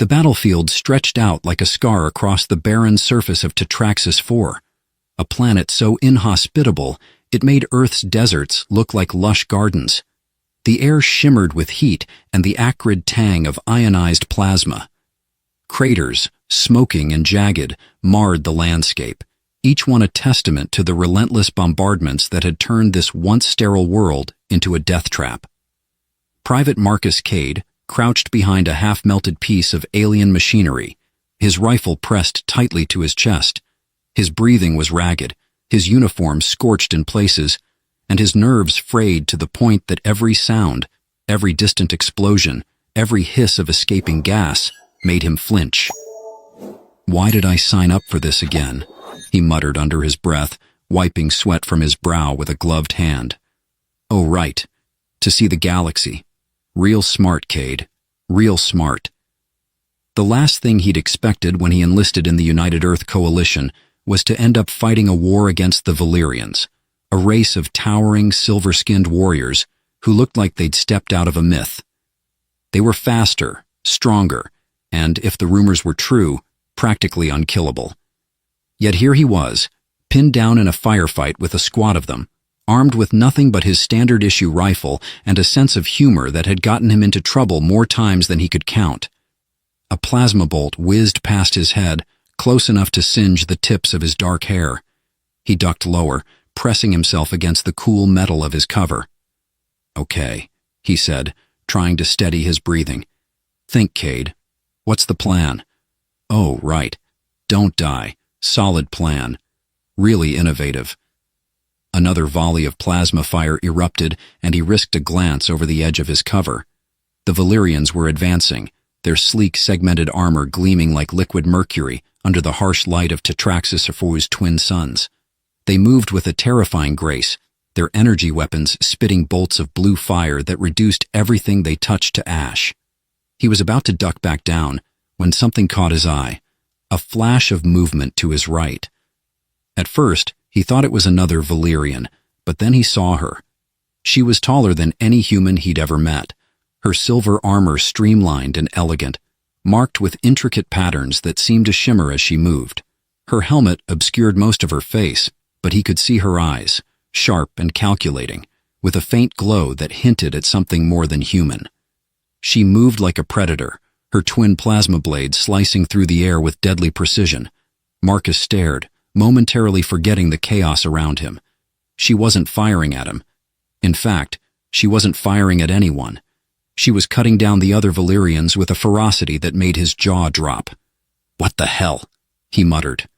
The battlefield stretched out like a scar across the barren surface of Tetraxis 4, a planet so inhospitable it made Earth's deserts look like lush gardens. The air shimmered with heat and the acrid tang of ionized plasma. Craters, smoking and jagged, marred the landscape, each one a testament to the relentless bombardments that had turned this once sterile world into a death trap. Private Marcus Cade crouched behind a half-melted piece of alien machinery, his rifle pressed tightly to his chest. His breathing was ragged, his uniform scorched in places, and his nerves frayed to the point that every sound, every distant explosion, every hiss of escaping gas made him flinch. "Why did I sign up for this again?" he muttered under his breath, wiping sweat from his brow with a gloved hand. "Oh, right. To see the galaxy. Real smart, Cade. Real smart." The last thing he'd expected when he enlisted in the United Earth Coalition was to end up fighting a war against the Valyrians, a race of towering, silver-skinned warriors who looked like they'd stepped out of a myth. They were faster, stronger, and, if the rumors were true, practically unkillable. Yet here he was, pinned down in a firefight with a squad of them, armed with nothing but his standard-issue rifle and a sense of humor that had gotten him into trouble more times than he could count. A plasma bolt whizzed past his head, close enough to singe the tips of his dark hair. He ducked lower, pressing himself against the cool metal of his cover. "Okay," he said, trying to steady his breathing. "Think, Cade. What's the plan?" "Oh, right. Don't die. Solid plan. Really innovative." Another volley of plasma fire erupted, and he risked a glance over the edge of his cover. The Valyrians were advancing, their sleek, segmented armor gleaming like liquid mercury under the harsh light of Tetraxis 4's twin suns. They moved with a terrifying grace, their energy weapons spitting bolts of blue fire that reduced everything they touched to ash. He was about to duck back down when something caught his eye, a flash of movement to his right. At first, he thought it was another Valyrian, but then he saw her. She was taller than any human he'd ever met, her silver armor streamlined and elegant, marked with intricate patterns that seemed to shimmer as she moved. Her helmet obscured most of her face, but he could see her eyes, sharp and calculating, with a faint glow that hinted at something more than human. She moved like a predator, her twin plasma blades slicing through the air with deadly precision. Marcus stared, momentarily forgetting the chaos around him. She wasn't firing at him. In fact, she wasn't firing at anyone. She was cutting down the other Valyrians with a ferocity that made his jaw drop. "What the hell?" he muttered.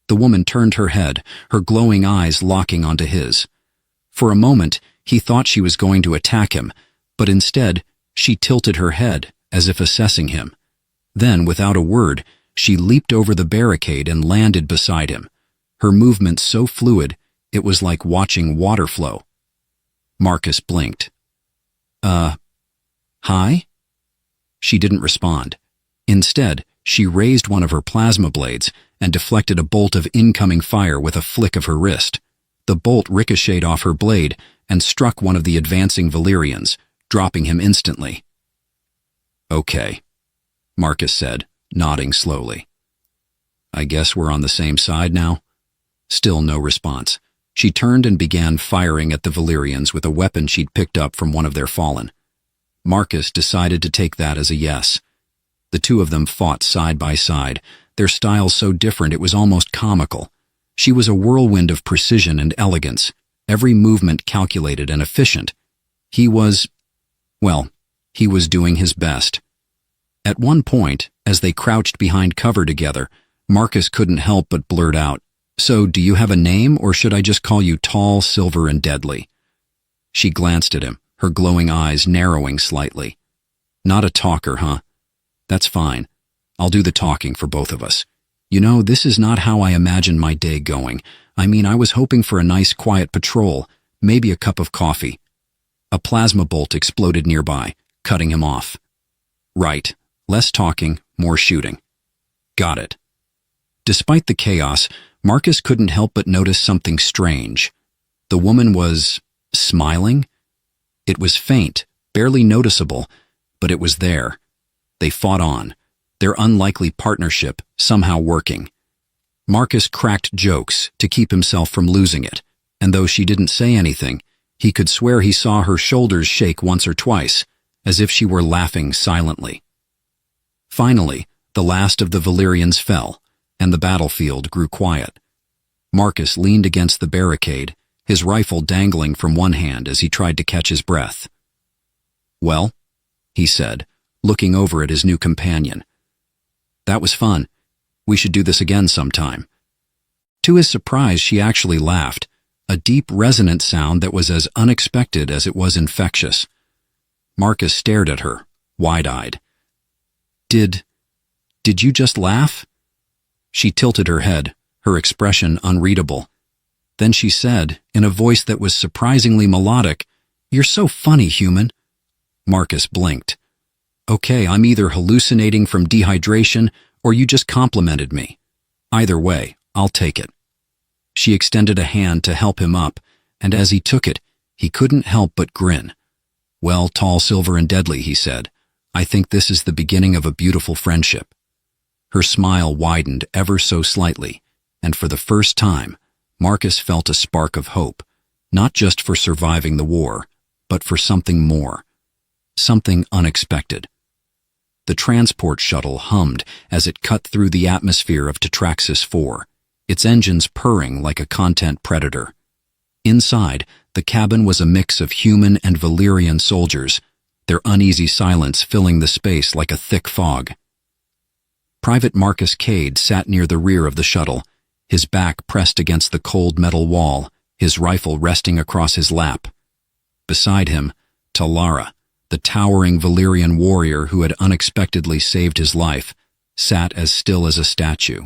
The woman turned her head, her glowing eyes locking onto his. For a moment, he thought she was going to attack him, but instead, she tilted her head, as if assessing him. Then, without a word, she leaped over the barricade and landed beside him, her movement so fluid it was like watching water flow. Marcus blinked. Hi?" She didn't respond. Instead, she raised one of her plasma blades and deflected a bolt of incoming fire with a flick of her wrist. The bolt ricocheted off her blade and struck one of the advancing Valyrians, dropping him instantly. "Okay," Marcus said, nodding slowly. "I guess we're on the same side now?" Still no response. She turned and began firing at the Valyrians with a weapon she'd picked up from one of their fallen. Marcus decided to take that as a yes. The two of them fought side by side, their styles so different it was almost comical. She was a whirlwind of precision and elegance, every movement calculated and efficient. He was doing his best. At one point, as they crouched behind cover together, Marcus couldn't help but blurt out, "So, do you have a name, or should I just call you Tall, Silver, and Deadly?" She glanced at him, her glowing eyes narrowing slightly. "Not a talker, huh? That's fine. I'll do the talking for both of us. You know, this is not how I imagined my day going. I mean, I was hoping for a nice quiet patrol, maybe a cup of coffee." A plasma bolt exploded nearby, cutting him off. "Right. Less talking, more shooting." "Got it." Despite the chaos, Marcus couldn't help but notice something strange. The woman was smiling. It was faint, barely noticeable, but it was there. They fought on. their unlikely partnership somehow working. Marcus cracked jokes to keep himself from losing it, and though she didn't say anything, he could swear he saw her shoulders shake once or twice, as if she were laughing silently. Finally, the last of the Valyrians fell, and the battlefield grew quiet. Marcus leaned against the barricade, his rifle dangling from one hand as he tried to catch his breath. "Well," he said, looking over at his new companion. "That was fun. We should do this again sometime." To his surprise, she actually laughed, a deep, resonant sound that was as unexpected as it was infectious. Marcus stared at her, wide-eyed. Did you just laugh?" She tilted her head, her expression unreadable. Then she said, in a voice that was surprisingly melodic, "You're so funny, human." Marcus blinked. "Okay, I'm either hallucinating from dehydration or you just complimented me. Either way, I'll take it." She extended a hand to help him up, and as he took it, he couldn't help but grin. "Well, tall, silver, and deadly," he said, "I think this is the beginning of a beautiful friendship." Her smile widened ever so slightly, and for the first time, Marcus felt a spark of hope, not just for surviving the war, but for something more, something unexpected. The transport shuttle hummed as it cut through the atmosphere of Tetraxis 4, its engines purring like a content predator. Inside, the cabin was a mix of human and Valyrian soldiers, their uneasy silence filling the space like a thick fog. Private Marcus Cade sat near the rear of the shuttle, his back pressed against the cold metal wall, his rifle resting across his lap. Beside him, Talara, the towering Valyrian warrior who had unexpectedly saved his life, sat as still as a statue.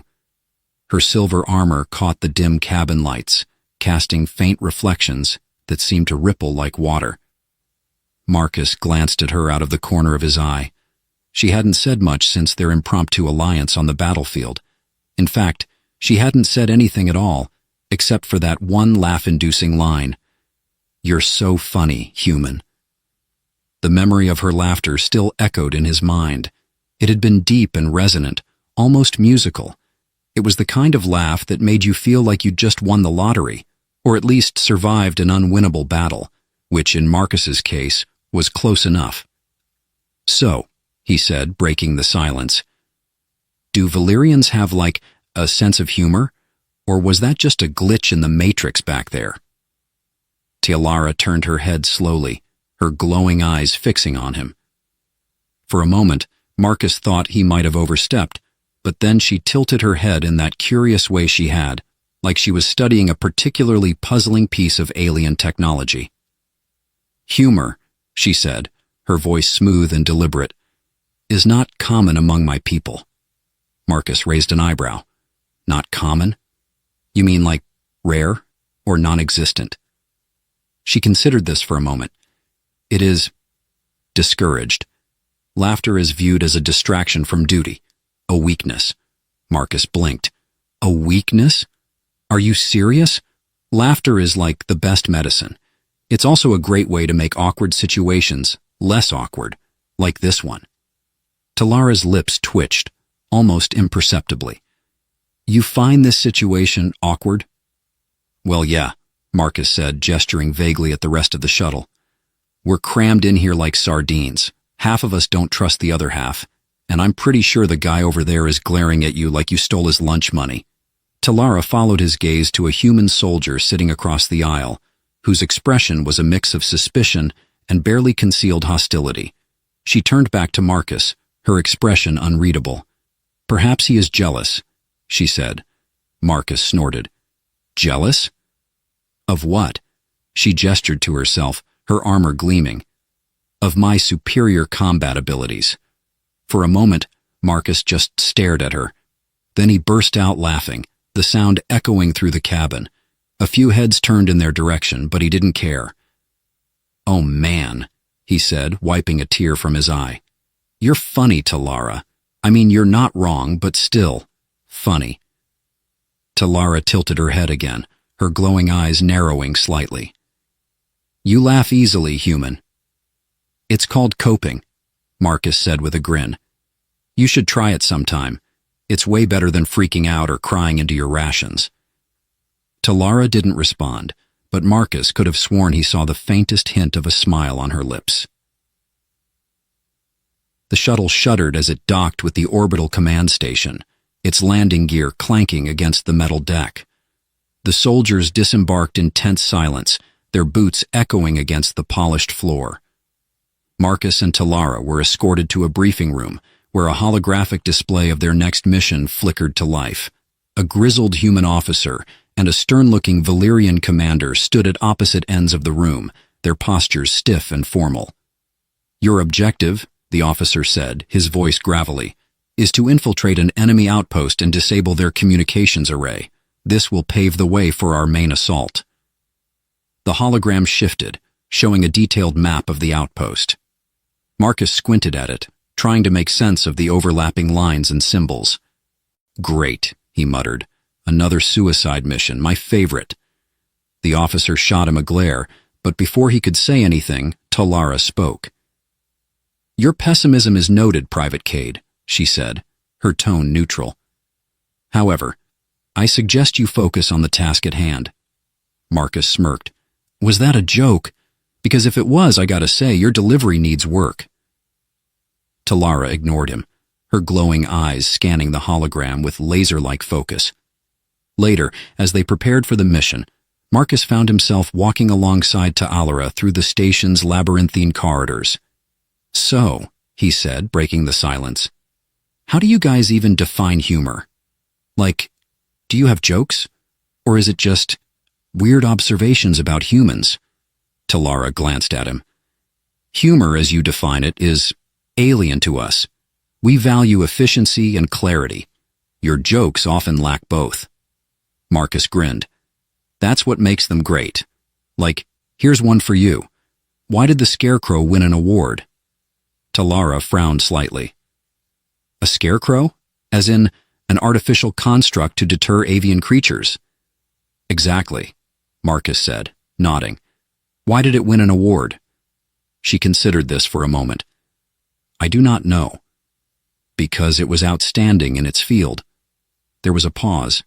Her silver armor caught the dim cabin lights, casting faint reflections that seemed to ripple like water. Marcus glanced at her out of the corner of his eye. She hadn't said much since their impromptu alliance on the battlefield. In fact, she hadn't said anything at all, except for that one laugh-inducing line, "You're so funny, human." The memory of her laughter still echoed in his mind. It had been deep and resonant, almost musical. It was the kind of laugh that made you feel like you'd just won the lottery, or at least survived an unwinnable battle, which in Marcus's case was close enough. "So," he said, breaking the silence, "do Valyrians have, like, a sense of humor? Or was that just a glitch in the Matrix back there?" Talara turned her head slowly, her glowing eyes fixing on him. For a moment, Marcus thought he might have overstepped, but then she tilted her head in that curious way she had, like she was studying a particularly puzzling piece of alien technology. "Humor," she said, her voice smooth and deliberate, "is not common among my people." Marcus raised an eyebrow. "Not common? You mean like rare or non-existent?" She considered this for a moment. "It is discouraged. Laughter is viewed as a distraction from duty, a weakness." Marcus blinked. "A weakness? Are you serious? Laughter is like the best medicine. It's also a great way to make awkward situations less awkward, like this one." Talara's lips twitched, almost imperceptibly. "You find this situation awkward?" "Well, yeah," Marcus said, gesturing vaguely at the rest of the shuttle. "We're crammed in here like sardines. Half of us don't trust the other half, and I'm pretty sure the guy over there is glaring at you like you stole his lunch money." Talara followed his gaze to a human soldier sitting across the aisle, whose expression was a mix of suspicion and barely concealed hostility. She turned back to Marcus, her expression unreadable. "Perhaps he is jealous," she said. Marcus snorted. "Jealous? Of what?" She gestured to herself, her armor gleaming. "Of my superior combat abilities." For a moment, Marcus just stared at her. Then he burst out laughing, the sound echoing through the cabin. A few heads turned in their direction, but he didn't care. "Oh man," he said, wiping a tear from his eye. "You're funny, Talara. I mean, you're not wrong, but still, funny." Talara tilted her head again, her glowing eyes narrowing slightly. "You laugh easily, human." "It's called coping," Marcus said with a grin. You should try it sometime. It's way better than freaking out or crying into your rations." Talara didn't respond, but Marcus could have sworn he saw the faintest hint of a smile on her lips. The shuttle shuddered as it docked with the orbital command station, its landing gear clanking against the metal deck. The soldiers disembarked in tense silence, their boots echoing against the polished floor. Marcus and Talara were escorted to a briefing room where a holographic display of their next mission flickered to life. A grizzled human officer and a stern-looking Valyrian commander stood at opposite ends of the room, their postures stiff and formal. "Your objective," the officer said, his voice gravelly, "is to infiltrate an enemy outpost and disable their communications array. This will pave the way for our main assault." The hologram shifted, showing a detailed map of the outpost. Marcus squinted at it, trying to make sense of the overlapping lines and symbols. "Great," he muttered. "Another suicide mission, my favorite." The officer shot him a glare, but before he could say anything, Talara spoke. "Your pessimism is noted, Private Cade," she said, her tone neutral. "However, I suggest you focus on the task at hand." Marcus smirked. "Was that a joke? Because if it was, I gotta say, your delivery needs work." Talara ignored him, her glowing eyes scanning the hologram with laser-like focus. Later, as they prepared for the mission, Marcus found himself walking alongside Ta'Alara through the station's labyrinthine corridors. "So," he said, breaking the silence, "how do you guys even define humor? Like, do you have jokes? Or is it just weird observations about humans?" Talara glanced at him. "Humor, as you define it, is alien to us. We value efficiency and clarity. Your jokes often lack both." Marcus grinned. "That's what makes them great. Like, here's one for you. Why did the Scarecrow win an award?" Talara frowned slightly. "A scarecrow? As in, an artificial construct to deter avian creatures?" "Exactly," Marcus said, nodding. "Why did it win an award?" She considered this for a moment. "I do not know." "Because it was outstanding in its field." There was a pause.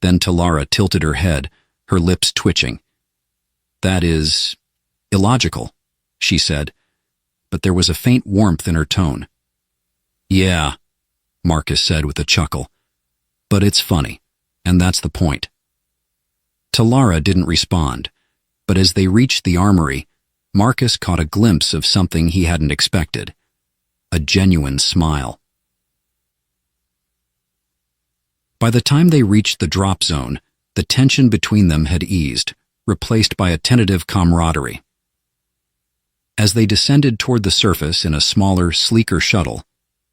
Then Talara tilted her head, her lips twitching. "That is illogical," she said, but there was a faint warmth in her tone. "Yeah," Marcus said with a chuckle, "but it's funny, and that's the point." Talara didn't respond, but as they reached the armory, Marcus caught a glimpse of something he hadn't expected. A genuine smile. By the time they reached the drop zone, the tension between them had eased, replaced by a tentative camaraderie. As they descended toward the surface in a smaller, sleeker shuttle,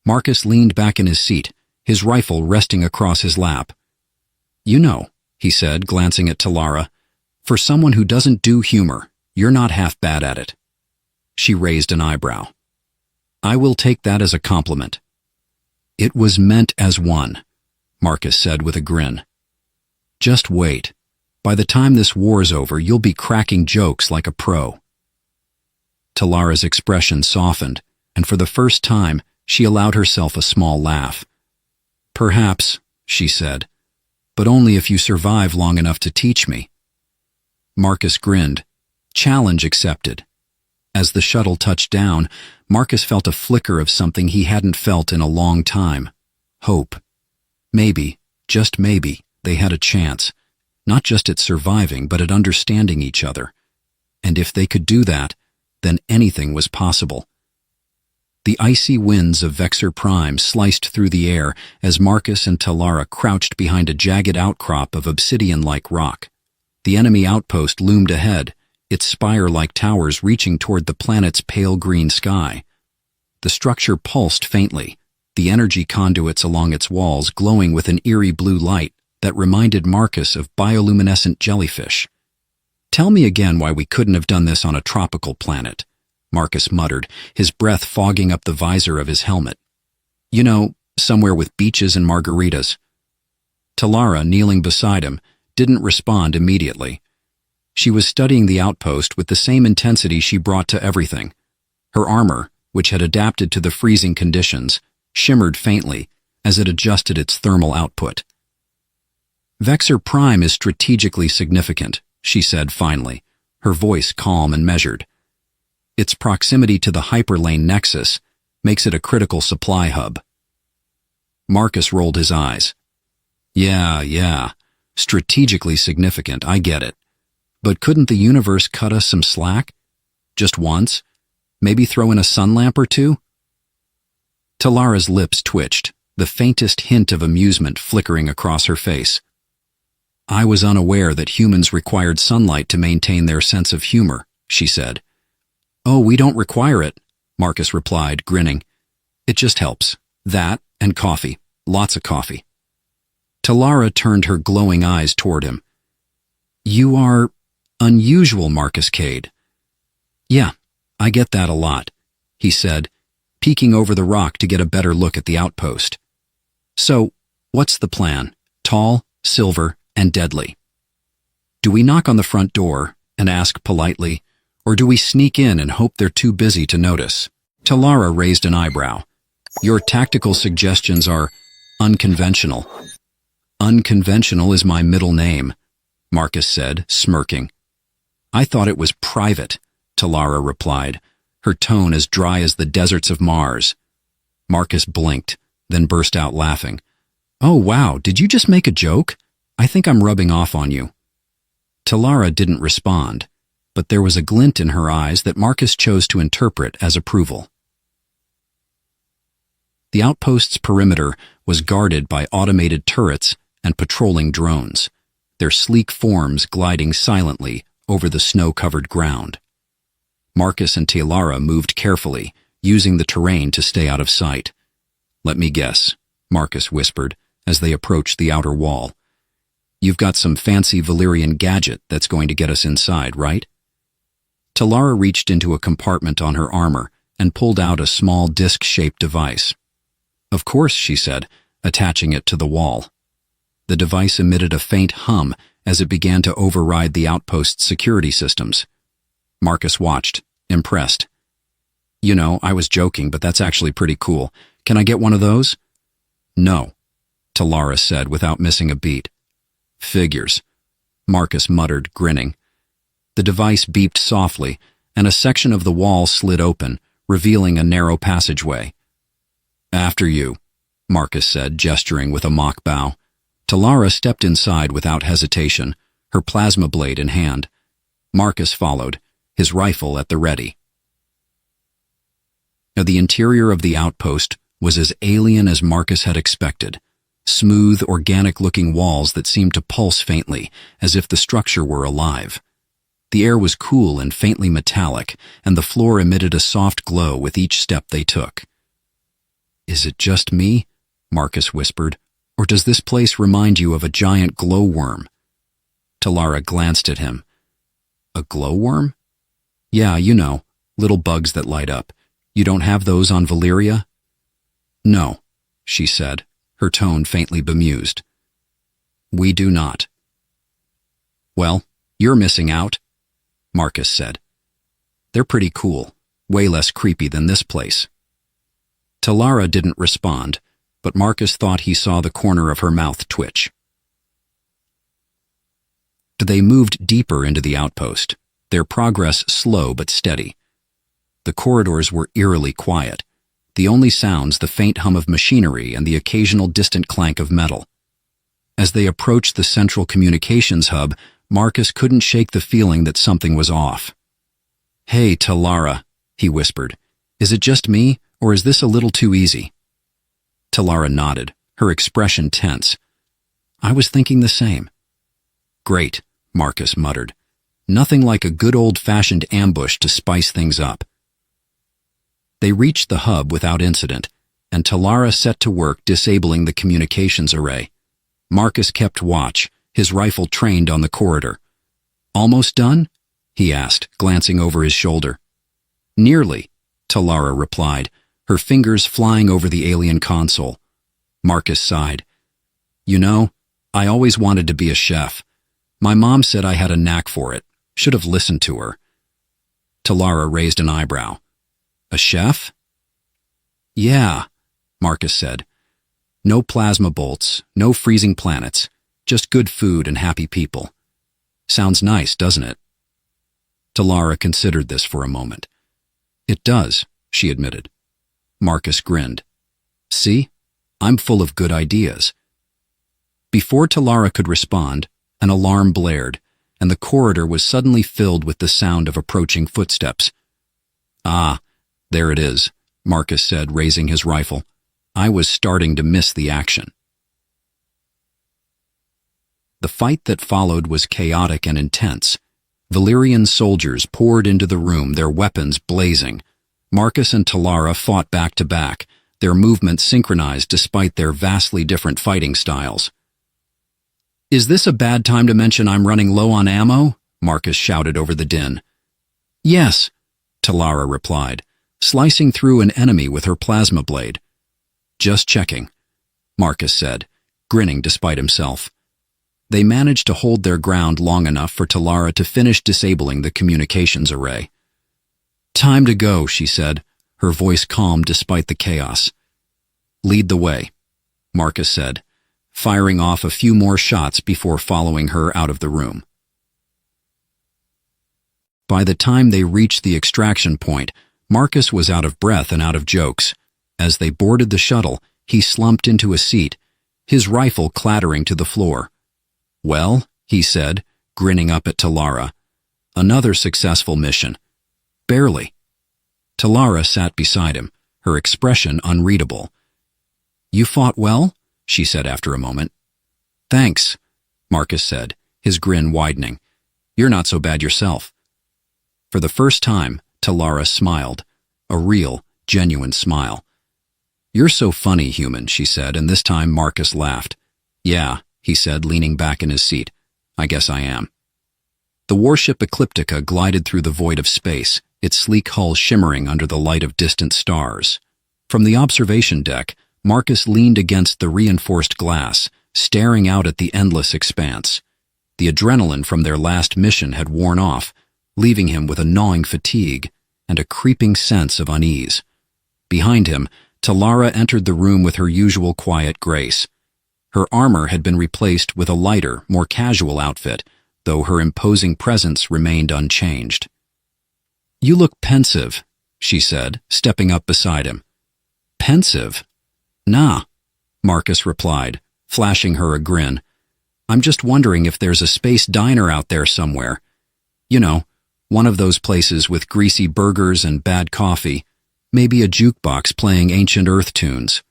Marcus leaned back in his seat, his rifle resting across his lap. "You know," he said, glancing at Talara, "for someone who doesn't do humor, you're not half bad at it." She raised an eyebrow. "I will take that as a compliment." "It was meant as one," Marcus said with a grin. "Just wait. By the time this war's over, you'll be cracking jokes like a pro." Talara's expression softened, and for the first time, she allowed herself a small laugh. "Perhaps," she said, "but only if you survive long enough to teach me." Marcus grinned. Challenge accepted. As the shuttle touched down, Marcus felt a flicker of something he hadn't felt in a long time. Hope. Maybe, just maybe, they had a chance, not just at surviving, but at understanding each other. And if they could do that, then anything was possible. The icy winds of Vexor Prime sliced through the air as Marcus and Talara crouched behind a jagged outcrop of obsidian-like rock. The enemy outpost loomed ahead, its spire-like towers reaching toward the planet's pale green sky. The structure pulsed faintly, the energy conduits along its walls glowing with an eerie blue light that reminded Marcus of bioluminescent jellyfish. "Tell me again why we couldn't have done this on a tropical planet," Marcus muttered, his breath fogging up the visor of his helmet. "You know, somewhere with beaches and margaritas." Talara, kneeling beside him, didn't respond immediately. She was studying the outpost with the same intensity she brought to everything. Her armor, which had adapted to the freezing conditions, shimmered faintly as it adjusted its thermal output. "Vexor Prime is strategically significant," she said finally, her voice calm and measured. "Its proximity to the hyperlane nexus makes it a critical supply hub." Marcus rolled his eyes. Yeah, strategically significant, I get it. But couldn't the universe cut us some slack? Just once? Maybe throw in a sun lamp or two? Talara's lips twitched, the faintest hint of amusement flickering across her face. "I was unaware that humans required sunlight to maintain their sense of humor," she said. "Oh, we don't require it," Marcus replied, grinning. "It just helps. That and coffee. Lots of coffee." Talara turned her glowing eyes toward him. "You are unusual, Marcus Cade." "Yeah, I get that a lot," he said, peeking over the rock to get a better look at the outpost. "So, what's the plan? Tall, silver, and deadly. Do we knock on the front door and ask politely, or do we sneak in and hope they're too busy to notice?" Talara raised an eyebrow. "Your tactical suggestions are unconventional." "Unconventional is my middle name," Marcus said, smirking. "I thought it was private," Talara replied, her tone as dry as the deserts of Mars. Marcus blinked, then burst out laughing. "Oh, wow, did you just make a joke? I think I'm rubbing off on you." Talara didn't respond, but there was a glint in her eyes that Marcus chose to interpret as approval. The outpost's perimeter was guarded by automated turrets and patrolling drones, their sleek forms gliding silently over the snow-covered ground. Marcus and Talara moved carefully, using the terrain to stay out of sight. "Let me guess," Marcus whispered as they approached the outer wall. "You've got some fancy Valyrian gadget that's going to get us inside, right?" Talara reached into a compartment on her armor and pulled out a small disc-shaped device. "Of course," she said, attaching it to the wall. The device emitted a faint hum as it began to override the outpost's security systems. Marcus watched, impressed. "You know, I was joking, but that's actually pretty cool. Can I get one of those?" "No," Talara said without missing a beat. "Figures," Marcus muttered, grinning. The device beeped softly, and a section of the wall slid open, revealing a narrow passageway. "After you," Marcus said, gesturing with a mock bow. Talara stepped inside without hesitation, her plasma blade in hand. Marcus followed, his rifle at the ready. Now, the interior of the outpost was as alien as Marcus had expected. Smooth, organic-looking walls that seemed to pulse faintly, as if the structure were alive. The air was cool and faintly metallic, and the floor emitted a soft glow with each step they took. "Is it just me?" Marcus whispered. "Or does this place remind you of a giant glowworm?" Talara glanced at him. "A glowworm?" "Yeah, you know, little bugs that light up. You don't have those on Valyria?" "No," she said, her tone faintly bemused. "We do not." "Well, you're missing out," Marcus said. "They're pretty cool, way less creepy than this place." Talara didn't respond, but Marcus thought he saw the corner of her mouth twitch. They moved deeper into the outpost, their progress slow but steady. The corridors were eerily quiet, the only sounds the faint hum of machinery and the occasional distant clank of metal. As they approached the central communications hub, Marcus couldn't shake the feeling that something was off. "Hey, Talara," he whispered. "Is it just me, or is this a little too easy?" Talara nodded, her expression tense. "I was thinking the same." "Great," Marcus muttered. "Nothing like a good old-fashioned ambush to spice things up." They reached the hub without incident, and Talara set to work disabling the communications array. Marcus kept watch, his rifle trained on the corridor. "Almost done?" he asked, glancing over his shoulder. "Nearly," Talara replied, her fingers flying over the alien console. Marcus sighed. "You know, I always wanted to be a chef. My mom said I had a knack for it. Should have listened to her." Talara raised an eyebrow. "A chef?" "Yeah," Marcus said. No plasma bolts, no freezing planets, just good food and happy people. Sounds nice, doesn't it? Talara considered this for a moment. It does, she admitted. Marcus grinned. See? I'm full of good ideas. Before Talara could respond, an alarm blared, and the corridor was suddenly filled with the sound of approaching footsteps. Ah, there it is, Marcus said, raising his rifle. I was starting to miss the action. The fight that followed was chaotic and intense. Valyrian soldiers poured into the room, their weapons blazing. Marcus and Talara fought back to back, their movements synchronized despite their vastly different fighting styles. Is this a bad time to mention I'm running low on ammo? Marcus shouted over the din. Yes, Talara replied, slicing through an enemy with her plasma blade. Just checking, Marcus said, grinning despite himself. They managed to hold their ground long enough for Talara to finish disabling the communications array. Time to go, she said, her voice calm despite the chaos. Lead the way, Marcus said, firing off a few more shots before following her out of the room. By the time they reached the extraction point, Marcus was out of breath and out of jokes. As they boarded the shuttle, he slumped into a seat, his rifle clattering to the floor. Well, he said, grinning up at Talara. Another successful mission. Barely. Talara sat beside him, her expression unreadable. You fought well? She said after a moment. Thanks, Marcus said, his grin widening. You're not so bad yourself. For the first time, Talara smiled, a real, genuine smile. You're so funny, human, she said, and this time Marcus laughed. Yeah, he said, leaning back in his seat. I guess I am. The warship Ecliptica glided through the void of space, its sleek hull shimmering under the light of distant stars. From the observation deck, Marcus leaned against the reinforced glass, staring out at the endless expanse. The adrenaline from their last mission had worn off, leaving him with a gnawing fatigue and a creeping sense of unease. Behind him, Talara entered the room with her usual quiet grace. Her armor had been replaced with a lighter, more casual outfit, though her imposing presence remained unchanged. You look pensive, she said, stepping up beside him. Pensive? Nah, Marcus replied, flashing her a grin. I'm just wondering if there's a space diner out there somewhere. You know, one of those places with greasy burgers and bad coffee, maybe a jukebox playing ancient Earth tunes.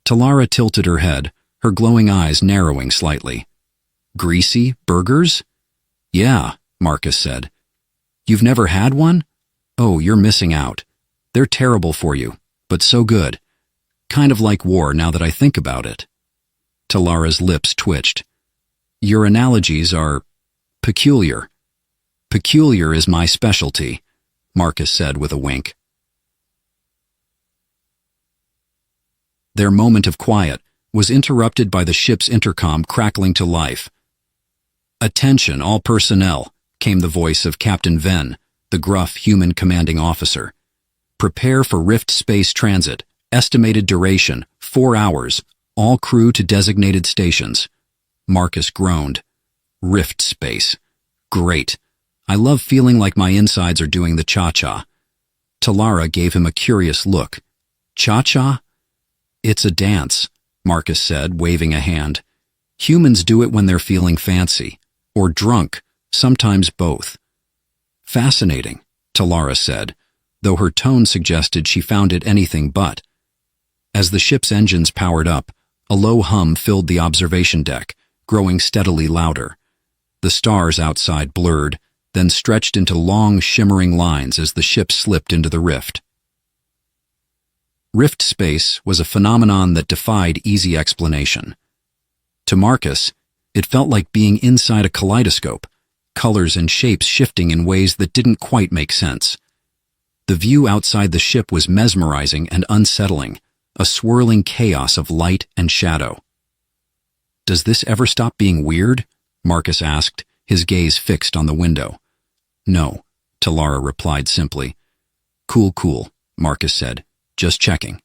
Talara tilted her head, her glowing eyes narrowing slightly. Greasy burgers? Yeah, Marcus said. You've never had one? Oh, you're missing out. They're terrible for you, but so good. Kind of like war now that I think about it. Talara's lips twitched. Your analogies are peculiar. Peculiar is my specialty, Marcus said with a wink. Their moment of quiet was interrupted by the ship's intercom crackling to life. Attention, all personnel, came the voice of Captain Venn, the gruff human commanding officer. Prepare for Rift Space Transit. Estimated duration, 4 hours. All crew to designated stations. Marcus groaned. Rift space. Great. I love feeling like my insides are doing the cha-cha. Talara gave him a curious look. Cha-cha? It's a dance, Marcus said, waving a hand. Humans do it when they're feeling fancy. Or drunk, sometimes both. Fascinating, Talara said, though her tone suggested she found it anything but. As the ship's engines powered up, a low hum filled the observation deck, growing steadily louder. The stars outside blurred, then stretched into long, shimmering lines as the ship slipped into the rift. Rift space was a phenomenon that defied easy explanation. To Marcus, it felt like being inside a kaleidoscope, colors and shapes shifting in ways that didn't quite make sense. The view outside the ship was mesmerizing and unsettling, a swirling chaos of light and shadow. Does this ever stop being weird? Marcus asked, his gaze fixed on the window. No, Talara replied simply. Cool, Marcus said. Just checking.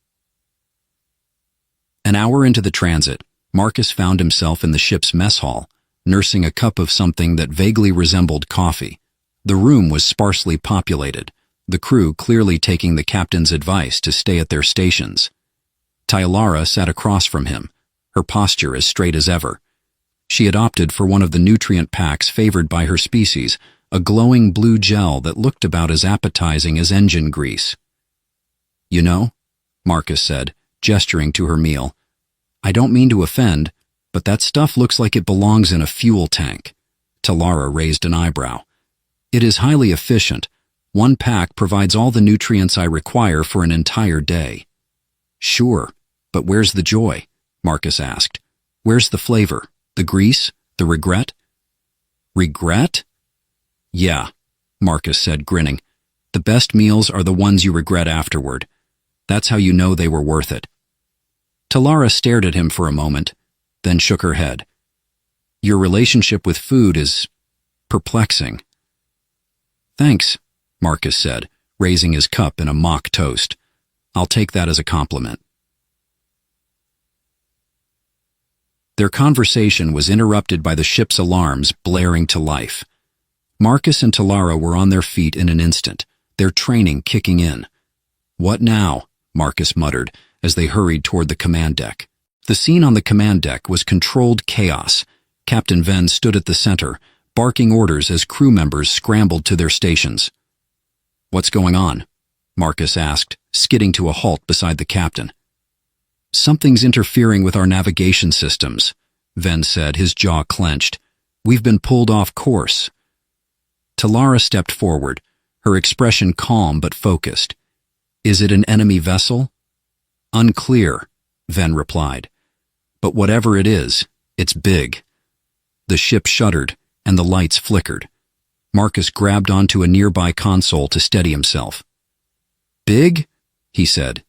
An hour into the transit, Marcus found himself in the ship's mess hall, nursing a cup of something that vaguely resembled coffee. The room was sparsely populated, the crew clearly taking the captain's advice to stay at their stations. Tylara sat across from him, her posture as straight as ever. She had opted for one of the nutrient packs favored by her species, a glowing blue gel that looked about as appetizing as engine grease. "You know," Marcus said, gesturing to her meal, "I don't mean to offend, but that stuff looks like it belongs in a fuel tank." Tylara raised an eyebrow. "It is highly efficient. One pack provides all the nutrients I require for an entire day." "Sure, but where's the joy?" Marcus asked. "Where's the flavor? The grease? The regret?" "Regret?" "Yeah," Marcus said, grinning. "The best meals are the ones you regret afterward. That's how you know they were worth it." Tylara stared at him for a moment, then shook her head. "Your relationship with food is perplexing." "Thanks," Marcus said, raising his cup in a mock toast. "I'll take that as a compliment." Their conversation was interrupted by the ship's alarms blaring to life. Marcus and Tylara were on their feet in an instant, their training kicking in. "What now?" Marcus muttered as they hurried toward the command deck. The scene on the command deck was controlled chaos. Captain Venn stood at the center, barking orders as crew members scrambled to their stations. "What's going on?" Marcus asked, skidding to a halt beside the captain. "Something's interfering with our navigation systems," Venn said, his jaw clenched. "We've been pulled off course." Tylara stepped forward, her expression calm but focused. "Is it an enemy vessel?" "Unclear," Venn replied. "But whatever it is, it's big." The ship shuddered, and the lights flickered. Marcus grabbed onto a nearby console to steady himself. "Big?" he said.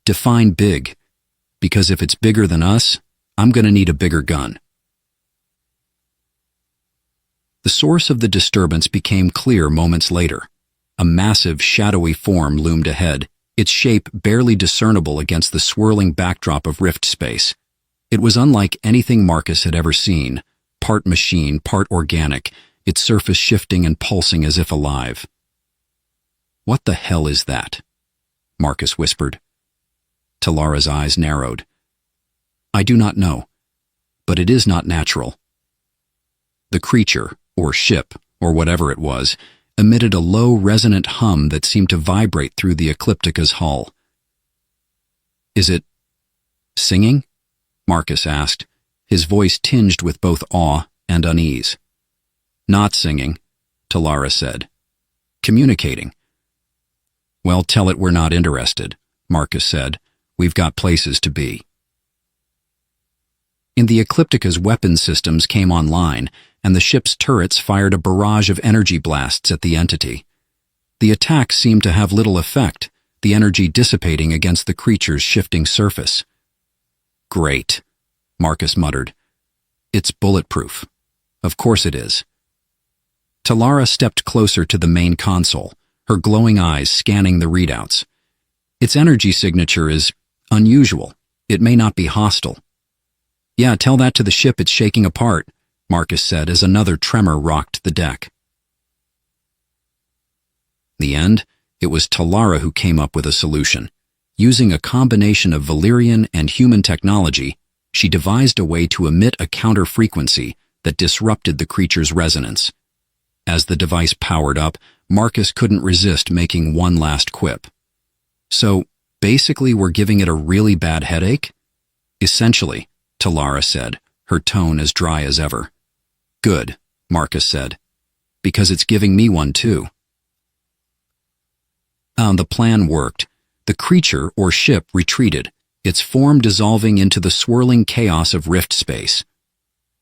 "Define big, because if it's bigger than us, I'm going to need a bigger gun." The source of the disturbance became clear moments later. A massive, shadowy form loomed ahead, its shape barely discernible against the swirling backdrop of rift space. It was unlike anything Marcus had ever seen, part machine, part organic, its surface shifting and pulsing as if alive. "What the hell is that?" Marcus whispered. Tylara's eyes narrowed. "I do not know, but it is not natural." The creature, or ship, or whatever it was, emitted a low, resonant hum that seemed to vibrate through the Ecliptica's hull. "Is it singing?" Marcus asked, his voice tinged with both awe and unease. "Not singing," Tylara said. "Communicating." "Well, tell it we're not interested," Marcus said. "We've got places to be." In the Ecliptica's weapon systems came online, and the ship's turrets fired a barrage of energy blasts at the entity. The attack seemed to have little effect, the energy dissipating against the creature's shifting surface. "Great," Marcus muttered. "It's bulletproof." "Of course it is." Tylara stepped closer to the main console, her glowing eyes scanning the readouts. "Its energy signature is unusual. It may not be hostile." "Yeah, tell that to the ship it's shaking apart," Marcus said as another tremor rocked the deck. In the end, it was Tylara who came up with a solution. Using a combination of Valyrian and human technology, she devised a way to emit a counter-frequency that disrupted the creature's resonance. As the device powered up, Marcus couldn't resist making one last quip. "So, basically we're giving it a really bad headache?" "Essentially," Tylara said, her tone as dry as ever. "Good," Marcus said, "because it's giving me one too." The plan worked. The creature or ship retreated, its form dissolving into the swirling chaos of rift space.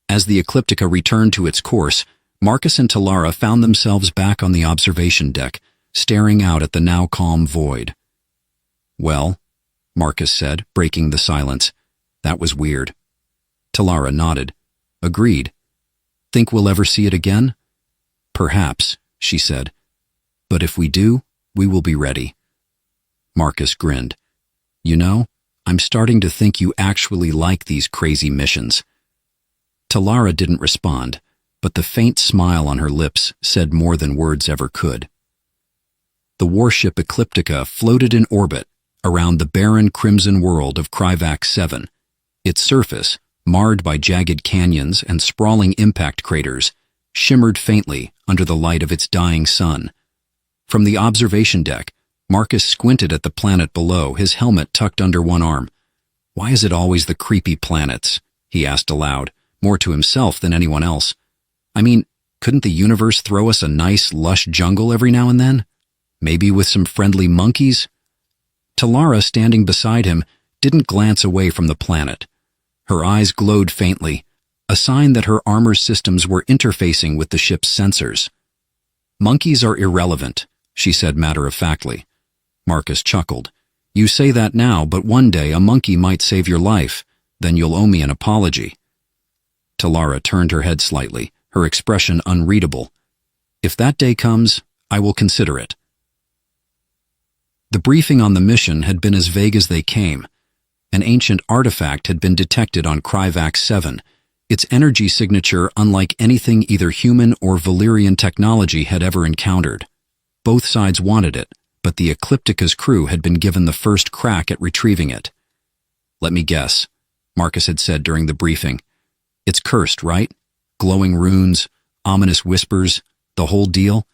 As the Ecliptica returned to its course, Marcus and Tylara found themselves back on the observation deck, staring out at the now calm void. "Well," Marcus said, breaking the silence, "that was weird." Tylara nodded. "Agreed. Think we'll ever see it again?" "Perhaps," she said. "But if we do, we will be ready." Marcus grinned. "You know, I'm starting to think you actually like these crazy missions." Talara didn't respond, but the faint smile on her lips said more than words ever could. The warship Ecliptica floated in orbit around the barren crimson world of Kryvax 7. Its surface, marred by jagged canyons and sprawling impact craters, shimmered faintly under the light of its dying sun. From the observation deck, Marcus squinted at the planet below, his helmet tucked under one arm. "Why is it always the creepy planets?" he asked aloud, more to himself than anyone else. "I mean, couldn't the universe throw us a nice, lush jungle every now and then? Maybe with some friendly monkeys?" Talara, standing beside him, didn't glance away from the planet. Her eyes glowed faintly, a sign that her armor systems were interfacing with the ship's sensors. "Monkeys are irrelevant," she said matter-of-factly. Marcus chuckled. "You say that now, but one day a monkey might save your life. Then you'll owe me an apology." Talara turned her head slightly, her expression unreadable. "If that day comes, I will consider it." The briefing on the mission had been as vague as they came. An ancient artifact had been detected on Kryvax 7, its energy signature unlike anything either human or Valyrian technology had ever encountered. Both sides wanted it, but the Ecliptica's crew had been given the first crack at retrieving it. "Let me guess," Marcus had said during the briefing. "It's cursed, right? Glowing runes, ominous whispers, the whole deal?"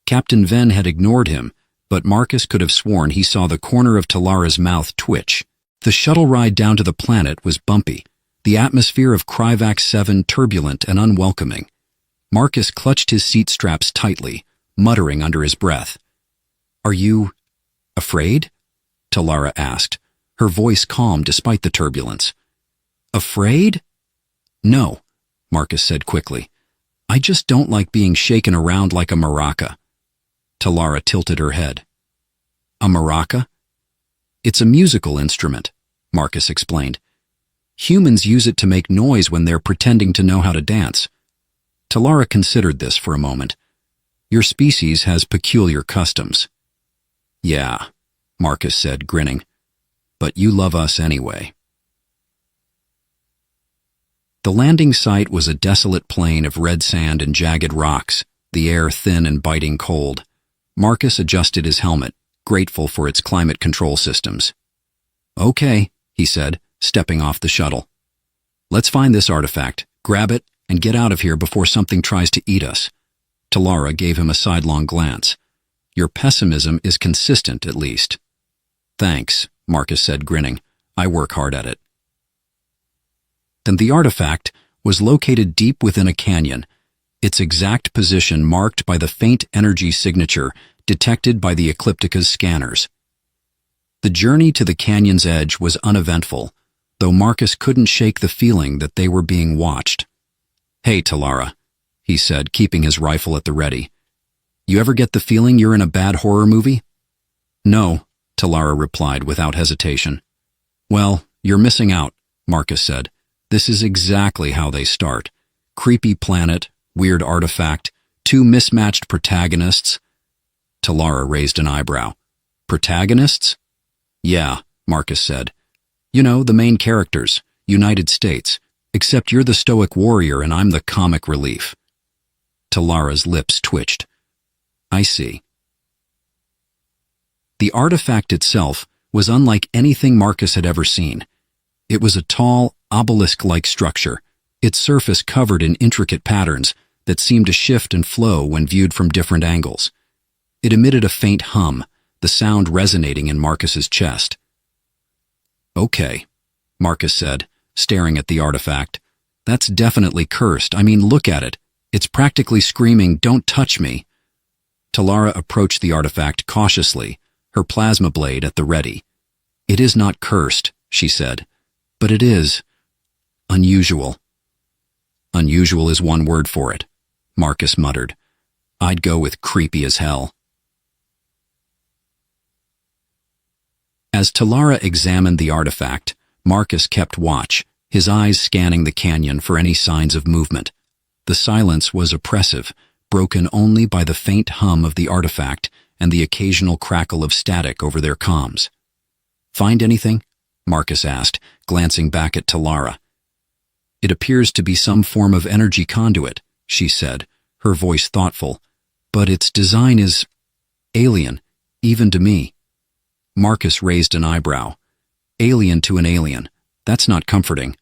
Captain Venn had ignored him, but Marcus could have sworn he saw the corner of Talara's mouth twitch. The shuttle ride down to the planet was bumpy, the atmosphere of Kryvax 7 turbulent and unwelcoming. Marcus clutched his seat straps tightly, muttering under his breath. "Are you afraid?" Talara asked, her voice calm despite the turbulence. "Afraid?" "No," Marcus said quickly. "I just don't like being shaken around like a maraca." Talara tilted her head. "A maraca?" "It's a musical instrument," Marcus explained. "Humans use it to make noise when they're pretending to know how to dance." Talara considered this for a moment. "Your species has peculiar customs." "Yeah," Marcus said, grinning. "But you love us anyway." The landing site was a desolate plain of red sand and jagged rocks, the air thin and biting cold. Marcus adjusted his helmet, grateful for its climate control systems. "Okay," he said, stepping off the shuttle. "Let's find this artifact, grab it, and get out of here before something tries to eat us." Talara gave him a sidelong glance. "Your pessimism is consistent, at least." "Thanks," Marcus said, grinning. "I work hard at it." Then the artifact was located deep within a canyon, its exact position marked by the faint energy signature detected by the Ecliptica's scanners. The journey to the canyon's edge was uneventful, though Marcus couldn't shake the feeling that they were being watched. "Hey, Talara," he said, keeping his rifle at the ready. "You ever get the feeling you're in a bad horror movie?" "No," Talara replied without hesitation. "Well, you're missing out," Marcus said. "This is exactly how they start. Creepy planet, weird artifact, two mismatched protagonists." Talara raised an eyebrow. "Protagonists?" "Yeah," Marcus said. "You know, the main characters, United States, except you're the stoic warrior and I'm the comic relief." Talara's lips twitched. "I see." The artifact itself was unlike anything Marcus had ever seen. It was a tall, obelisk-like structure, its surface covered in intricate patterns that seemed to shift and flow when viewed from different angles. It emitted a faint hum, the sound resonating in Marcus's chest. "Okay," Marcus said, staring at the artifact. "That's definitely cursed. I mean, look at it. It's practically screaming, 'Don't touch me.'" Talara approached the artifact cautiously, her plasma blade at the ready. "It is not cursed," she said, "but it is unusual." "Unusual is one word for it," Marcus muttered. "I'd go with creepy as hell." As Talara examined the artifact, Marcus kept watch, his eyes scanning the canyon for any signs of movement. The silence was oppressive, broken only by the faint hum of the artifact and the occasional crackle of static over their comms. "Find anything?" Marcus asked, glancing back at Talara. It appears to be some form of energy conduit, she said, her voice thoughtful, but its design is alien, even to me. Marcus raised an eyebrow. Alien to an alien. That's not comforting.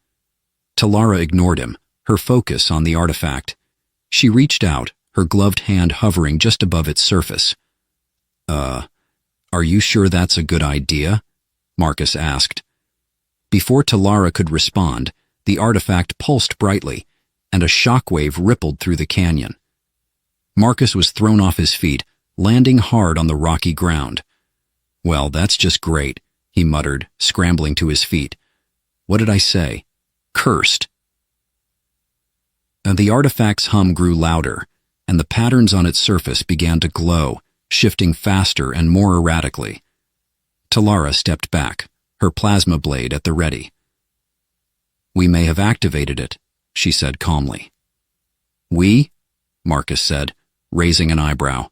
Talara ignored him, her focus on the artifact. She reached out, her gloved hand hovering just above its surface. Are you sure that's a good idea? Marcus asked. Before Talara could respond, the artifact pulsed brightly, and a shockwave rippled through the canyon. Marcus was thrown off his feet, landing hard on the rocky ground. Well, that's just great, he muttered, scrambling to his feet. What did I say? Cursed. And the artifact's hum grew louder, and the patterns on its surface began to glow, shifting faster and more erratically. Talara stepped back, her plasma blade at the ready. We may have activated it, she said calmly. We? Marcus said, raising an eyebrow.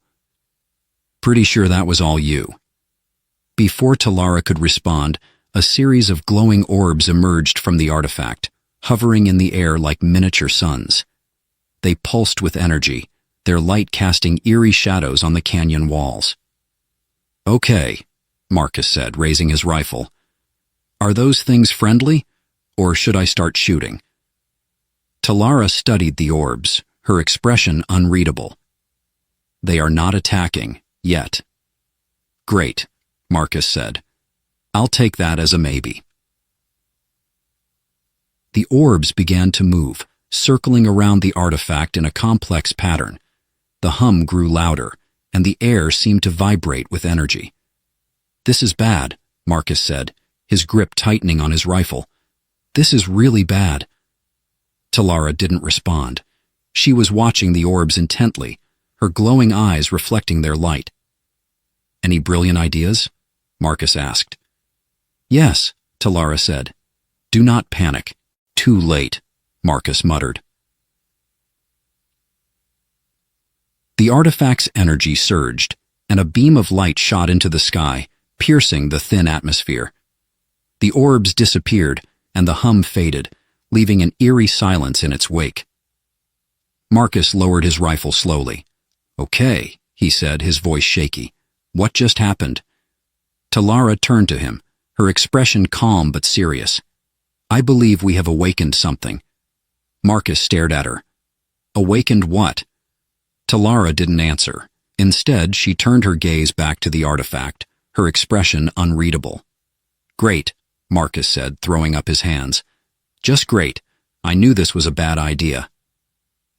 Pretty sure that was all you. Before Talara could respond, a series of glowing orbs emerged from the artifact, hovering in the air like miniature suns. They pulsed with energy, their light casting eerie shadows on the canyon walls. Okay, Marcus said, raising his rifle. Are those things friendly, or should I start shooting? Talara studied the orbs, her expression unreadable. They are not attacking, yet. Great, Marcus said. I'll take that as a maybe. The orbs began to move, circling around the artifact in a complex pattern. The hum grew louder, and the air seemed to vibrate with energy. This is bad, Marcus said, his grip tightening on his rifle. This is really bad. Talara didn't respond. She was watching the orbs intently, her glowing eyes reflecting their light. Any brilliant ideas? Marcus asked. Yes, Talara said. Do not panic. Too late, Marcus muttered. The artifact's energy surged, and a beam of light shot into the sky, piercing the thin atmosphere. The orbs disappeared, and the hum faded, leaving an eerie silence in its wake. Marcus lowered his rifle slowly. Okay, he said, his voice shaky. What just happened? Talara turned to him, her expression calm but serious. I believe we have awakened something. Marcus stared at her. Awakened what? Talara didn't answer. Instead, she turned her gaze back to the artifact, her expression unreadable. Great, Marcus said, throwing up his hands. Just great. I knew this was a bad idea.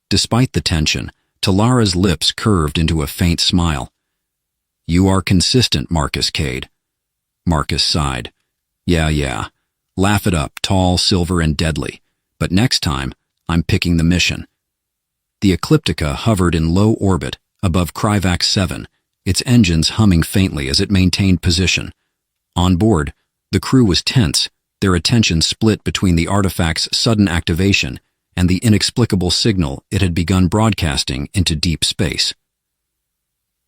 Despite the tension, Talara's lips curved into a faint smile. You are consistent, Marcus Cade. Marcus sighed. Yeah. Laugh it up, tall, silver, and deadly. But next time, I'm picking the mission. The Ecliptica hovered in low orbit above Kryvax 7, its engines humming faintly as it maintained position. On board, the crew was tense, their attention split between the artifact's sudden activation and the inexplicable signal it had begun broadcasting into deep space.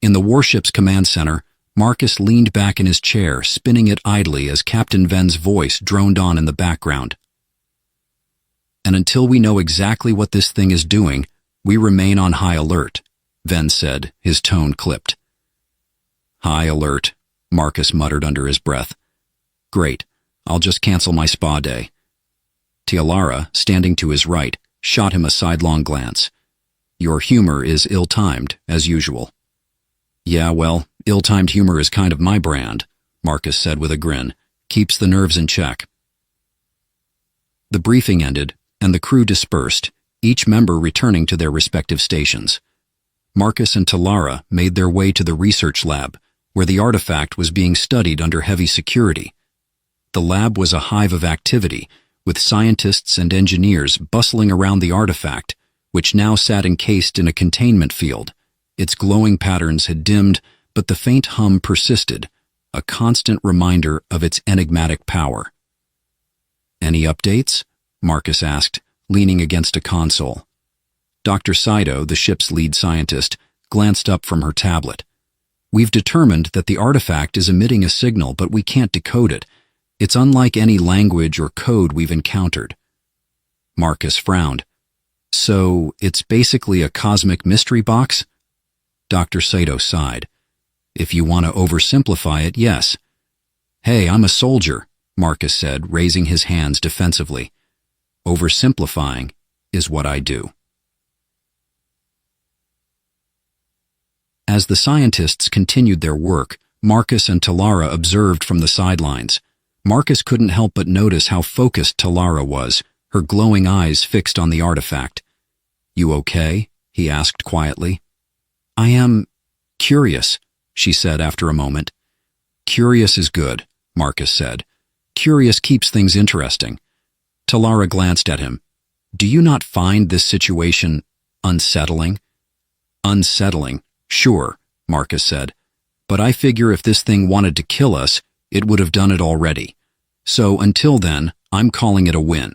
In the warship's command center, Marcus leaned back in his chair, spinning it idly as Captain Ven's voice droned on in the background. And until we know exactly what this thing is doing, we remain on high alert, Ven said, his tone clipped. High alert, Marcus muttered under his breath. Great, I'll just cancel my spa day. Talara, standing to his right, shot him a sidelong glance. Your humor is ill-timed, as usual. Yeah, well, ill-timed humor is kind of my brand, Marcus said with a grin. Keeps the nerves in check. The briefing ended, and the crew dispersed, each member returning to their respective stations. Marcus and Talara made their way to the research lab, where the artifact was being studied under heavy security. The lab was a hive of activity, with scientists and engineers bustling around the artifact, which now sat encased in a containment field. Its glowing patterns had dimmed, but the faint hum persisted, a constant reminder of its enigmatic power. Any updates? Marcus asked, leaning against a console. Dr. Saito, the ship's lead scientist, glanced up from her tablet. We've determined that the artifact is emitting a signal, but we can't decode it. It's unlike any language or code we've encountered. Marcus frowned. So, it's basically a cosmic mystery box? Dr. Sato sighed. If you want to oversimplify it, yes. Hey, I'm a soldier, Marcus said, raising his hands defensively. Oversimplifying is what I do. As the scientists continued their work, Marcus and Talara observed from the sidelines. Marcus couldn't help but notice how focused Talara was, her glowing eyes fixed on the artifact. You okay? He asked quietly. I am curious, she said after a moment. Curious is good, Marcus said. Curious keeps things interesting. Talara glanced at him. Do you not find this situation unsettling? Unsettling, sure, Marcus said. But I figure if this thing wanted to kill us, it would have done it already. So until then, I'm calling it a win.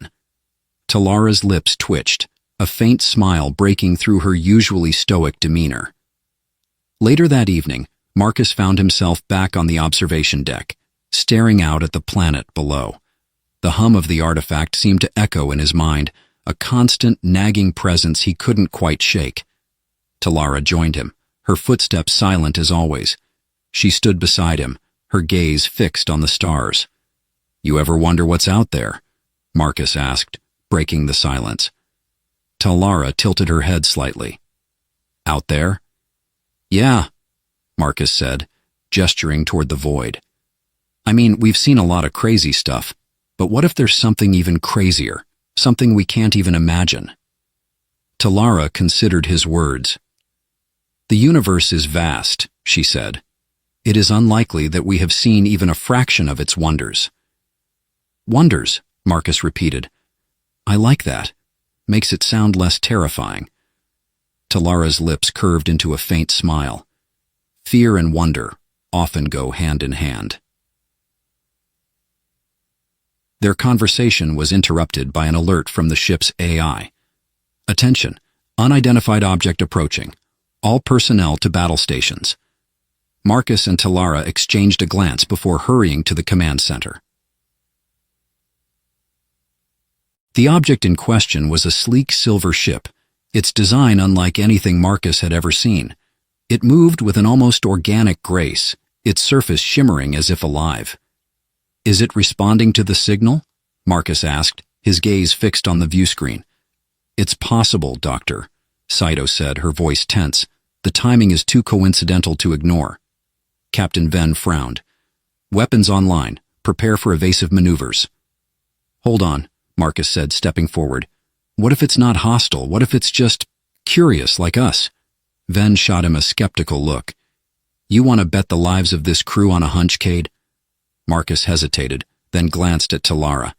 Talara's lips twitched, a faint smile breaking through her usually stoic demeanor. Later that evening, Marcus found himself back on the observation deck, staring out at the planet below. The hum of the artifact seemed to echo in his mind, a constant, nagging presence he couldn't quite shake. Talara joined him, her footsteps silent as always. She stood beside him, her gaze fixed on the stars. You ever wonder what's out there? Marcus asked, breaking the silence. Talara tilted her head slightly. Out there? Yeah, Marcus said, gesturing toward the void. I mean, we've seen a lot of crazy stuff, but what if there's something even crazier, something we can't even imagine? Talara considered his words. The universe is vast, she said. It is unlikely that we have seen even a fraction of its wonders. Wonders, Marcus repeated. I like that. Makes it sound less terrifying. Talara's lips curved into a faint smile. Fear and wonder often go hand in hand. Their conversation was interrupted by an alert from the ship's AI. Attention, unidentified object approaching. All personnel to battle stations. Marcus and Talara exchanged a glance before hurrying to the command center. The object in question was a sleek silver ship, its design unlike anything Marcus had ever seen. It moved with an almost organic grace, its surface shimmering as if alive. Is it responding to the signal? Marcus asked, his gaze fixed on the view screen. It's possible, Doctor, Saito said, her voice tense. The timing is too coincidental to ignore. Captain Venn frowned. Weapons online. Prepare for evasive maneuvers. Hold on, Marcus said, stepping forward. What if it's not hostile? What if it's just curious like us? Venn shot him a skeptical look. You want to bet the lives of this crew on a hunch, Cade? Marcus hesitated, then glanced at Talara.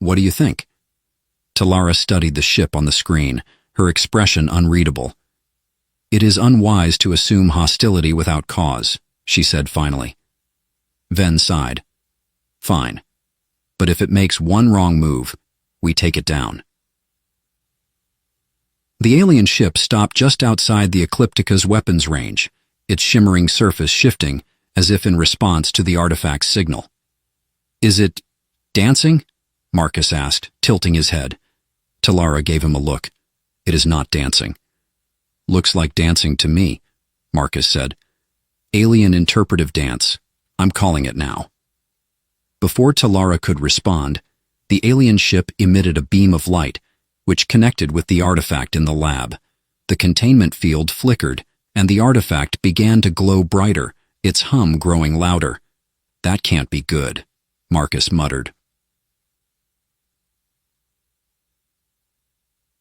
What do you think? Talara studied the ship on the screen, her expression unreadable. It is unwise to assume hostility without cause, she said finally. Venn sighed. Fine. But if it makes one wrong move, we take it down. The alien ship stopped just outside the Ecliptica's weapons range, its shimmering surface shifting as if in response to the artifact's signal. Is it dancing? Marcus asked, tilting his head. Talara gave him a look. It is not dancing. Looks like dancing to me, Marcus said. Alien interpretive dance. I'm calling it now. Before Talara could respond, the alien ship emitted a beam of light, which connected with the artifact in the lab. The containment field flickered, and the artifact began to glow brighter, its hum growing louder. That can't be good, Marcus muttered.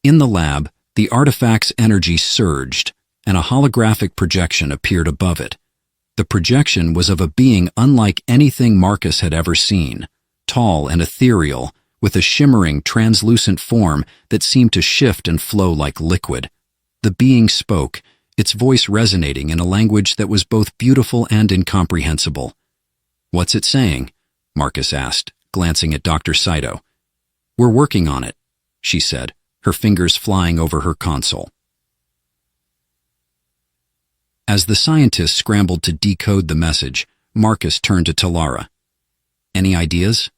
In the lab, the artifact's energy surged, and a holographic projection appeared above it. The projection was of a being unlike anything Marcus had ever seen, tall and ethereal, with a shimmering, translucent form that seemed to shift and flow like liquid. The being spoke, its voice resonating in a language that was both beautiful and incomprehensible. What's it saying? Marcus asked, glancing at Dr. Saito. We're working on it, she said, her fingers flying over her console. As the scientists scrambled to decode the message, Marcus turned to Talara. Any ideas?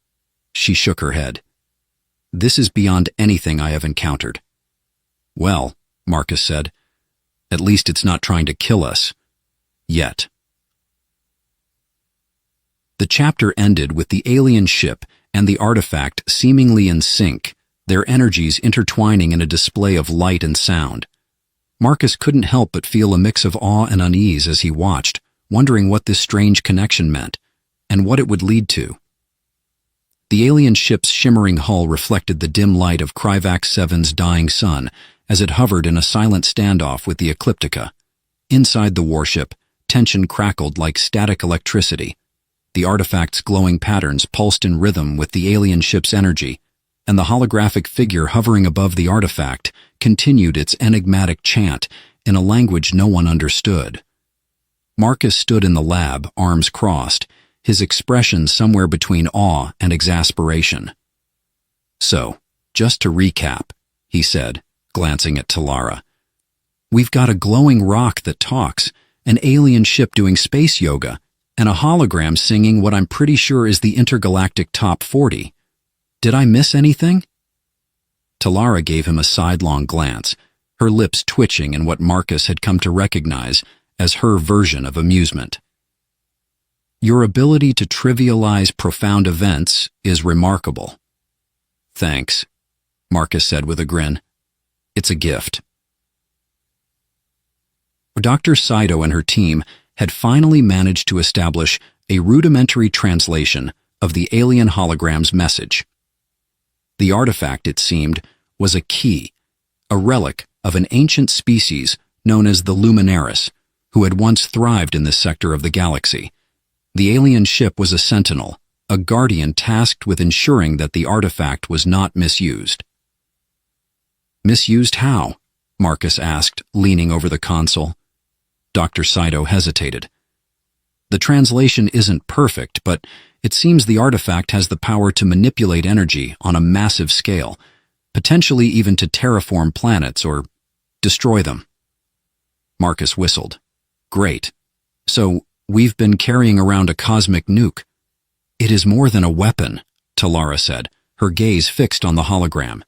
She shook her head. This is beyond anything I have encountered. Well, Marcus said, at least it's not trying to kill us. Yet. The chapter ended with the alien ship and the artifact seemingly in sync, their energies intertwining in a display of light and sound. Marcus couldn't help but feel a mix of awe and unease as he watched, wondering what this strange connection meant, and what it would lead to. The alien ship's shimmering hull reflected the dim light of Kryvax 7's dying sun as it hovered in a silent standoff with the Ecliptica. Inside the warship, tension crackled like static electricity. The artifact's glowing patterns pulsed in rhythm with the alien ship's energy, and the holographic figure hovering above the artifact continued its enigmatic chant in a language no one understood. Marcus stood in the lab, arms crossed, his expression somewhere between awe and exasperation. So, just to recap, he said, glancing at Talara. We've got a glowing rock that talks, an alien ship doing space yoga, and a hologram singing what I'm pretty sure is the intergalactic top 40. Did I miss anything? Talara gave him a sidelong glance, her lips twitching in what Marcus had come to recognize as her version of amusement. Your ability to trivialize profound events is remarkable. Thanks, Marcus said with a grin. It's a gift. Dr. Saito and her team had finally managed to establish a rudimentary translation of the alien hologram's message. The artifact, it seemed, was a key, a relic of an ancient species known as the Luminaris, who had once thrived in this sector of the galaxy. The alien ship was a sentinel, a guardian tasked with ensuring that the artifact was not misused. Misused how? Marcus asked, leaning over the console. Dr. Saito hesitated. The translation isn't perfect, but it seems the artifact has the power to manipulate energy on a massive scale, potentially even to terraform planets or destroy them. Marcus whistled. Great. So, we've been carrying around a cosmic nuke. It is more than a weapon, Talara said, her gaze fixed on the hologram.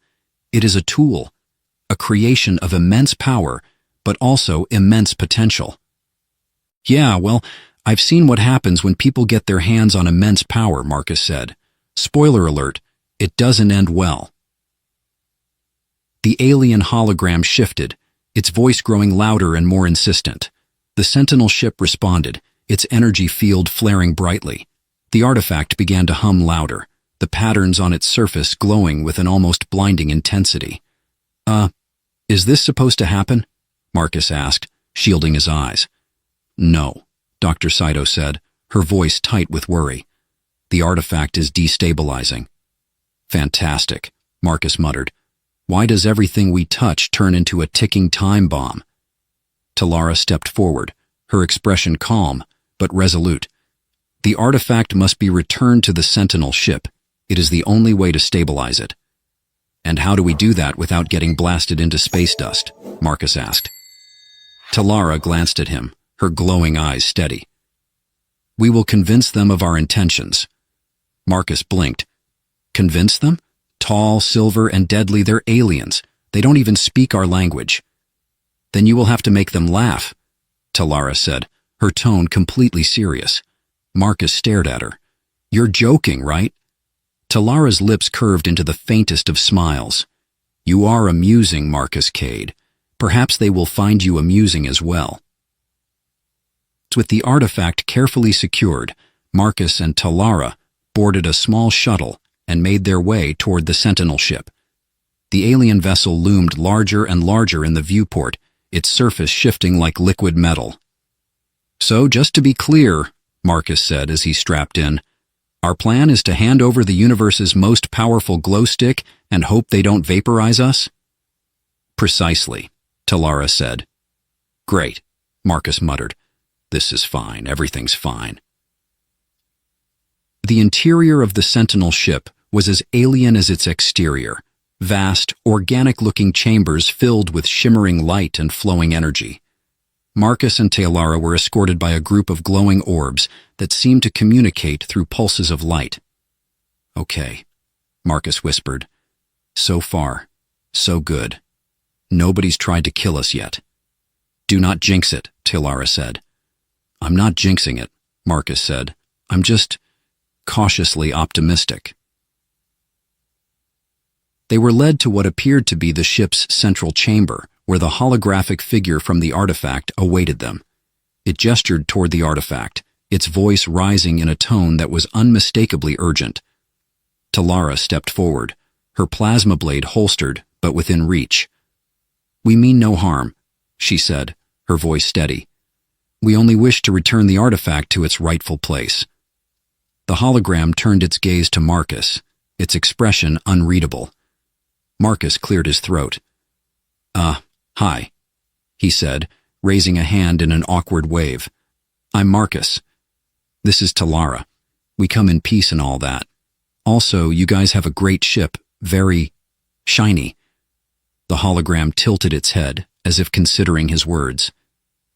It is a tool, a creation of immense power, but also immense potential. Yeah, well, I've seen what happens when people get their hands on immense power, Marcus said. Spoiler alert, it doesn't end well. The alien hologram shifted, its voice growing louder and more insistent. The Sentinel ship responded, its energy field flaring brightly. The artifact began to hum louder, the patterns on its surface glowing with an almost blinding intensity. Is this supposed to happen? Marcus asked, shielding his eyes. No, Dr. Saito said, her voice tight with worry. The artifact is destabilizing. Fantastic, Marcus muttered. Why does everything we touch turn into a ticking time bomb? Talara stepped forward, her expression calm, but resolute. The artifact must be returned to the Sentinel ship. It is the only way to stabilize it. And how do we do that without getting blasted into space dust? Marcus asked. Talara glanced at him, her glowing eyes steady. We will convince them of our intentions. Marcus blinked. Convince them? Tall, silver, and deadly, they're aliens. They don't even speak our language. Then you will have to make them laugh, Talara said, her tone completely serious. Marcus stared at her. You're joking, right? Talara's lips curved into the faintest of smiles. You are amusing, Marcus Cade. Perhaps they will find you amusing as well. With the artifact carefully secured, Marcus and Talara boarded a small shuttle and made their way toward the Sentinel ship. The alien vessel loomed larger and larger in the viewport, its surface shifting like liquid metal. So, just to be clear, Marcus said as he strapped in, our plan is to hand over the universe's most powerful glow stick and hope they don't vaporize us? Precisely, Talara said. Great, Marcus muttered. This is fine, everything's fine. The interior of the Sentinel ship was as alien as its exterior, vast, organic-looking chambers filled with shimmering light and flowing energy. Marcus and Talara were escorted by a group of glowing orbs that seemed to communicate through pulses of light. Okay, Marcus whispered. So far, so good. Nobody's tried to kill us yet. Do not jinx it, Talara said. I'm not jinxing it, Marcus said. I'm just cautiously optimistic. They were led to what appeared to be the ship's central chamber, where the holographic figure from the artifact awaited them. It gestured toward the artifact, its voice rising in a tone that was unmistakably urgent. Talara stepped forward, her plasma blade holstered but within reach. We mean no harm, she said, her voice steady. We only wish to return the artifact to its rightful place. The hologram turned its gaze to Marcus, its expression unreadable. Marcus cleared his throat. Hi, he said, raising a hand in an awkward wave. I'm Marcus. This is Talara. We come in peace and all that. Also, you guys have a great ship, very shiny. The hologram tilted its head, as if considering his words.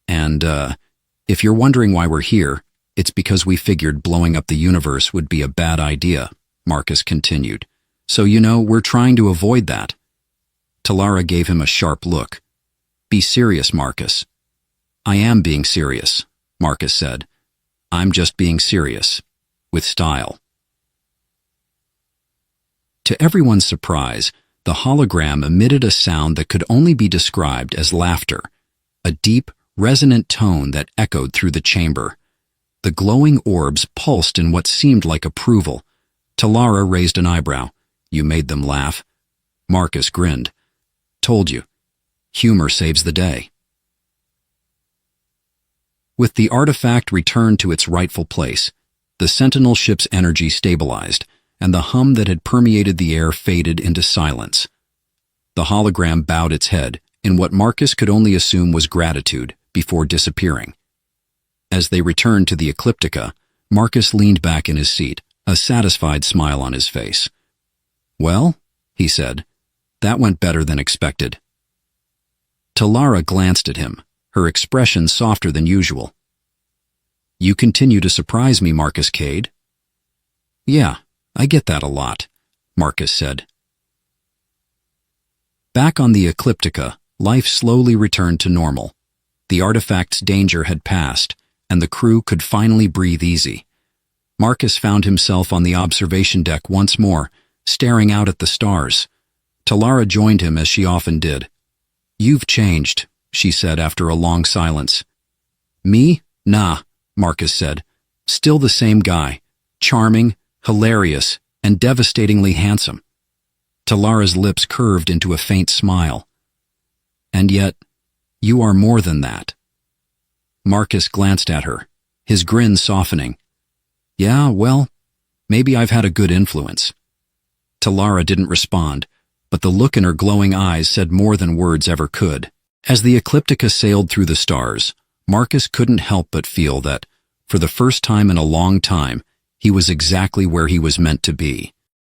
And, if you're wondering why we're here, it's because we figured blowing up the universe would be a bad idea, Marcus continued. So, we're trying to avoid that. Talara gave him a sharp look. Be serious, Marcus. I am being serious, Marcus said. I'm just being serious, with style. To everyone's surprise, the hologram emitted a sound that could only be described as laughter, a deep, resonant tone that echoed through the chamber. The glowing orbs pulsed in what seemed like approval. Talara raised an eyebrow. You made them laugh. Marcus grinned. Told you. Humor saves the day. With the artifact returned to its rightful place, the Sentinel ship's energy stabilized, and the hum that had permeated the air faded into silence. The hologram bowed its head in what Marcus could only assume was gratitude before disappearing. As they returned to the Ecliptica, Marcus leaned back in his seat, a satisfied smile on his face. Well, he said, that went better than expected. Talara glanced at him, her expression softer than usual. You continue to surprise me, Marcus Cade. Yeah, I get that a lot, Marcus said. Back on the Ecliptica, life slowly returned to normal. The artifact's danger had passed, and the crew could finally breathe easy. Marcus found himself on the observation deck once more, staring out at the stars. Talara joined him as she often did. You've changed, she said after a long silence. Me? Nah, Marcus said. Still the same guy. Charming, hilarious, and devastatingly handsome. Talara's lips curved into a faint smile. And yet, you are more than that. Marcus glanced at her, his grin softening. Yeah, well, maybe I've had a good influence. Talara didn't respond, but the look in her glowing eyes said more than words ever could. As the Ecliptica sailed through the stars, Marcus couldn't help but feel that, for the first time in a long time, he was exactly where he was meant to be.